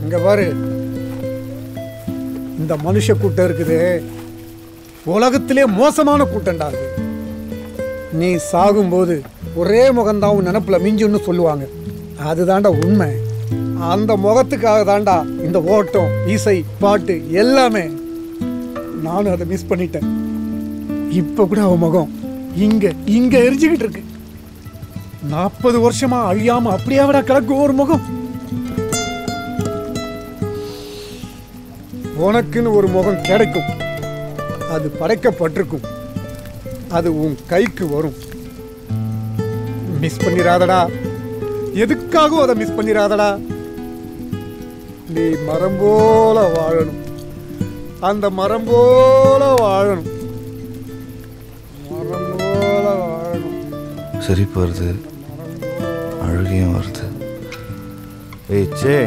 இங்க பாரு, இந்த மனுஷ கூட்டம் இருக்குது, உலகத்திலே மோசமான கூட்டம்டா அது. நீ சாகும்போது ஒரே முகம்தான் உன் நினப்புல மிஞ்சுன்னு சொல்லுவாங்க. அதுதான்டா உண்மை. அந்த முகத்துக்காக தான்டா இந்த ஓட்டம், இசை, பாட்டு எல்லாமே. நானும் அதை மிஸ் பண்ணிட்டேன். இப்ப கூட அவன் முகம் இங்க இங்க எரிஞ்சுக்கிட்டு இருக்கு. 40 வருஷமா அழியாம அப்படியாவிட கிடக்கும் ஒரு முகம். உனக்குன்னு ஒரு முகம் கிடைக்கும், அது படைக்கப்பட்டிருக்கும், அது உன் கைக்கு வரும். மிஸ் பண்ணிராதடா, எதுக்காகவும் அதை மிஸ் பண்ணிராதடா. நீ மரம் போல வாழணும், அந்த மரம் போல வாழணும், மரம் போல வாழணும். சிரிப்பு வருது, அழுகையும் வருது. ஏய் சே